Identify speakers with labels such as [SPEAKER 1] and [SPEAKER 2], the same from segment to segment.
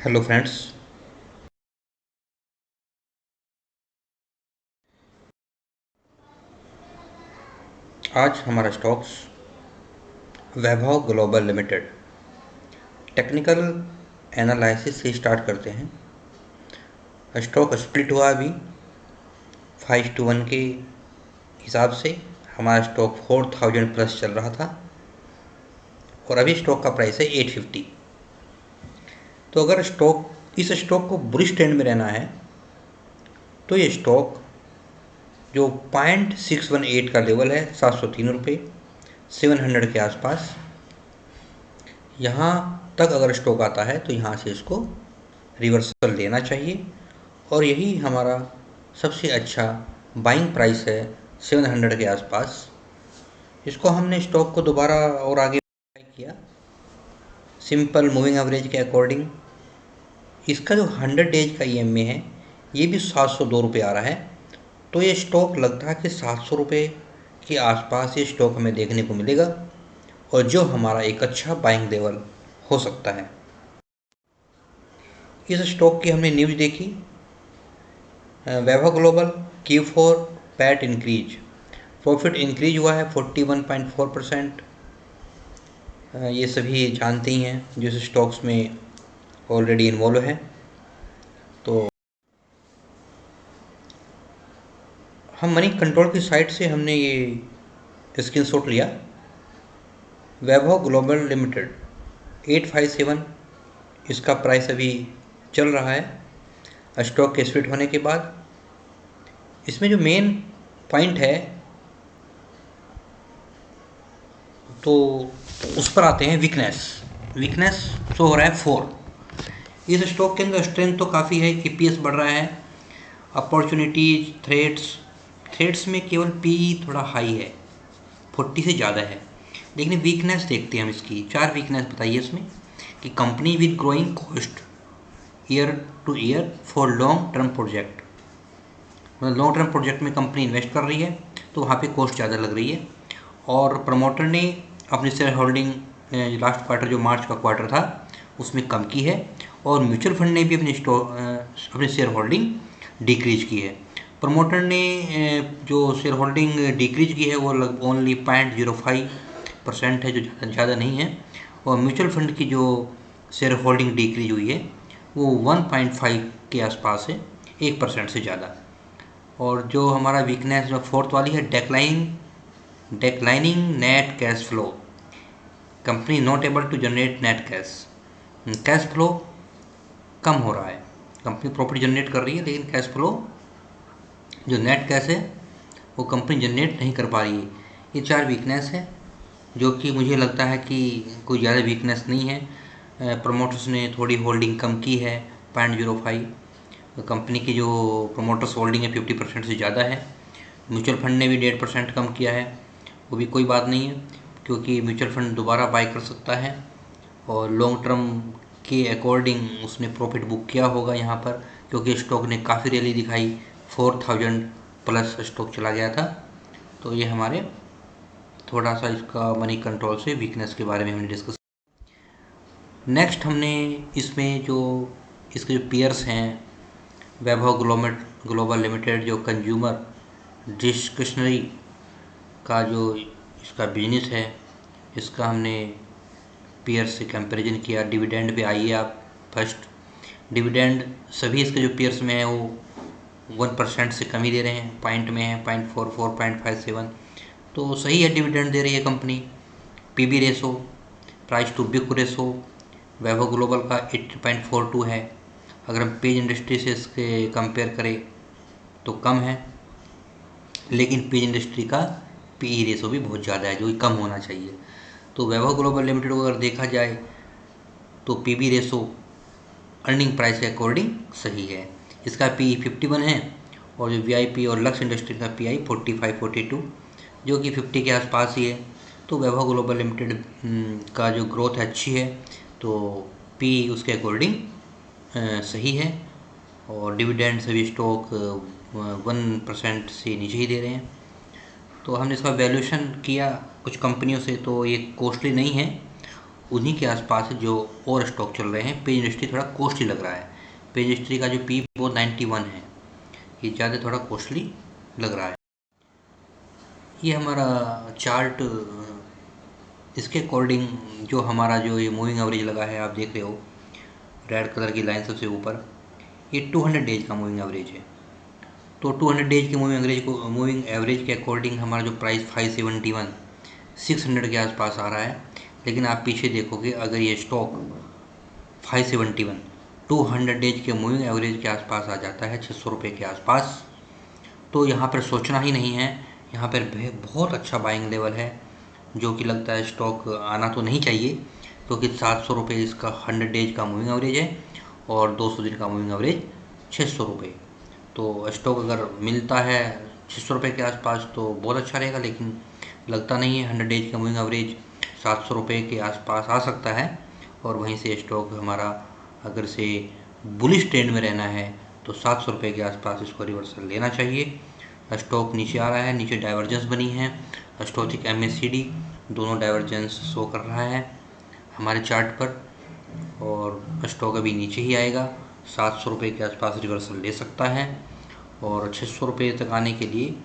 [SPEAKER 1] Hello friends. आज हमारा stocks वैभव global limited technical analysis से स्टार्ट करते हैं। स्टॉक स्प्लिट हुआ अभी 5:1 के हिसाब से। हमारा स्टॉक 4000 प्लस चल रहा था और अभी स्टॉक का प्राइस है 850। तो अगर इस स्टॉक को बुलिश ट्रेंड में रहना है तो ये स्टॉक जो 0.618 का लेवल है, 703 रुपये, 700 के आसपास, यहाँ तक अगर स्टॉक आता है तो यहाँ से इसको रिवर्सल लेना चाहिए और यही हमारा सबसे अच्छा बाइंग प्राइस है, 700 के आसपास। इसको हमने स्टॉक को दोबारा और आगे किया सिंपल मूविंग एवरेज के अकॉर्डिंग। इसका जो 100 डेज का EMA है ये भी 702 रुपये आ रहा है। तो ये स्टॉक लगता है कि 700 रुपये के आसपास ये स्टॉक हमें देखने को मिलेगा और जो हमारा एक अच्छा बाइंग लेवल हो सकता है। इस स्टॉक की हमने न्यूज़ देखी, Vaibhav global Q4 PAT increase, profit increase हुआ है 41.4%। ये सभी जानते ही हैं जो इस स्टॉक्स में ऑलरेडी इन्वॉल्व है। तो हम मनी कंट्रोल की साइट से हमने ये स्क्रीनशॉट लिया। वैभव ग्लोबल लिमिटेड 857 इसका प्राइस अभी चल रहा है स्टॉक के स्प्लिट होने के बाद। इसमें जो मेन पॉइंट है तो उस पर आते हैं। वीकनेस शो हो रहा है 4। इस स्टॉक के अंदर स्ट्रेंथ तो काफ़ी है कि PS बढ़ रहा है, अपॉर्चुनिटीज, थ्रेट्स में केवल PE थोड़ा हाई है, 40 से ज़्यादा है। लेकिन वीकनेस देखते हैं हम इसकी। 4 वीकनेस बताइए इसमें कि company with growing cost year two year for long term project, मतलब लॉन्ग टर्म प्रोजेक्ट में कंपनी इन्वेस्ट कर रही है तो वहाँ पे कॉस्ट ज़्यादा लग रही है। और प्रमोटर ने अपनी शेयर होल्डिंग लास्ट क्वार्टर जो मार्च का क्वार्टर था उसमें कम की है और म्यूचुअल फंड ने भी अपनी शेयर होल्डिंग डिक्रीज की है। प्रमोटर ने जो शेयर होल्डिंग डिक्रीज की है वो ओनली 0.05% है, जो ज़्यादा नहीं है। और म्यूचुअल फंड की जो शेयर होल्डिंग डिक्रीज हुई है वो 1.5 के आसपास है, 1% से ज़्यादा। और जो हमारा वीकनेस जो फोर्थ वाली है, declining net cash flow, company not able to generate net cash flow कम हो रहा है। कंपनी प्रॉफिट जनरेट कर रही है लेकिन कैश फ्लो जो नेट कैश है वो कंपनी जनरेट नहीं कर पा रही है। ये 4 वीकनेस है जो कि मुझे लगता है कि कोई ज़्यादा वीकनेस नहीं है। प्रमोटर्स ने थोड़ी होल्डिंग कम की है 0.05। कंपनी की जो प्रमोटर्स होल्डिंग है 50% से ज़्यादा है। म्यूचुअल फंड ने भी 1.5% कम किया है, वो भी कोई बात नहीं है क्योंकि म्यूचुअल फंड दोबारा बाय कर सकता है और लॉन्ग टर्म के अकॉर्डिंग उसने प्रॉफिट बुक किया होगा यहाँ पर, क्योंकि स्टॉक ने काफ़ी रैली दिखाई, 4000 प्लस स्टॉक चला गया था। तो ये हमारे थोड़ा सा इसका मनी कंट्रोल से वीकनेस के बारे में हमने डिस्कस। नेक्स्ट हमने इसमें जो इसके जो पीयर्स हैं, वैभव ग्लोबल लिमिटेड जो कंज्यूमर डिस्क्रिशनरी का जो इसका बिजनेस है, इसका हमने पीयर से कंपैरिजन किया। डिविडेंड पे आइए आप। फर्स्ट डिविडेंड सभी इसके जो पीयर्स में है वो 1% से कम ही दे रहे हैं, पॉइंट में है 0.44, 0.57, तो सही है डिविडेंड दे रही है company. PB ratio, price to book ratio Vaibhav Global का 80.42 है। अगर हम पेज इंडस्ट्री से इसके कंपेयर करें तो कम है, लेकिन पेज इंडस्ट्री का PE रेशो भी बहुत ज़्यादा है जो कि कम होना चाहिए। तो वैभव ग्लोबल लिमिटेड को अगर देखा जाए तो PB रेशो अर्निंग प्राइस के अकॉर्डिंग सही है। इसका PE 51 है और जो VIP और लक्स इंडस्ट्री का PI 45-42 जो कि 50 के आसपास ही है। तो वैभव ग्लोबल लिमिटेड का जो ग्रोथ अच्छी है तो PE उसके अकॉर्डिंग सही है। और डिविडेंड सभी स्टॉक 1% से नीचे ही दे रहे हैं। तो हमने इसका वैल्यूएशन किया कुछ कंपनियों से तो ये कॉस्टली नहीं है उन्हीं के आसपास है जो और स्टॉक चल रहे हैं। पेज इंडस्ट्री थोड़ा कॉस्टली लग रहा है। पेज इंडस्ट्री का जो पी वो 91 है, ये ज़्यादा थोड़ा कॉस्टली लग रहा है। ये हमारा चार्ट, इसके अकॉर्डिंग जो हमारा जो ये मूविंग एवरेज लगा है, आप देख रहे हो रेड कलर की लाइन सबसे ऊपर, ये 200 डेज का मूविंग एवरेज है। तो 200 डेज के मूविंग एवरेज के अकॉर्डिंग हमारा जो प्राइस 571 600 के आसपास आ रहा है। लेकिन आप पीछे देखोगे, अगर ये स्टॉक 571 200 डेज के मूविंग एवरेज के आसपास आ जाता है, 600 रुपये के आसपास, तो यहाँ पर सोचना ही नहीं है। यहाँ पर बहुत अच्छा बाइंग लेवल है, जो कि लगता है स्टॉक आना तो नहीं चाहिए, क्योंकि 700 रुपये इसका 100 डेज का मूविंग एवरेज है और 200 दिन का मूविंग एवरेज 600 रुपये। तो स्टॉक अगर मिलता है 600 रुपये के आसपास तो बहुत अच्छा रहेगा, लेकिन लगता नहीं है। 100 डेज का मूविंग एवरेज 700 रुपये के आसपास आ सकता है, और वहीं से स्टॉक हमारा अगर से बुलिश ट्रेंड में रहना है तो 700 रुपये के आसपास इसको रिवर्सल लेना चाहिए। स्टॉक नीचे आ रहा है, नीचे डाइवर्जेंस बनी है, स्टोचिक MACD दोनों डाइवर्जेंस शो कर रहा है हमारे चार्ट पर, और स्टॉक अभी नीचे ही आएगा। 700 रुपये के आसपास रिवर्सल ले सकता है, और 600 रुपये तक आने के लिए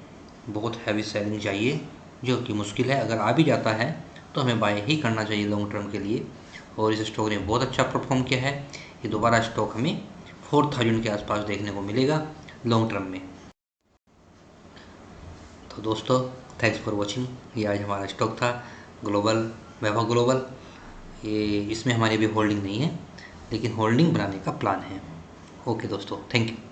[SPEAKER 1] बहुत हैवी सेलिंग चाहिए, जो कि मुश्किल है। अगर आ भी जाता है तो हमें बाय ही करना चाहिए लॉन्ग टर्म के लिए, और इस स्टॉक ने बहुत अच्छा परफॉर्म किया है। ये दोबारा स्टॉक हमें 4000 के आसपास देखने को मिलेगा लॉन्ग टर्म में। तो दोस्तों, थैंक्स फॉर वॉचिंग। ये आज हमारा स्टॉक था ग्लोबल, वैभव ग्लोबल। ये इसमें हमारी अभी होल्डिंग नहीं है, लेकिन होल्डिंग बनाने का प्लान है। ओके दोस्तों, थैंक यू।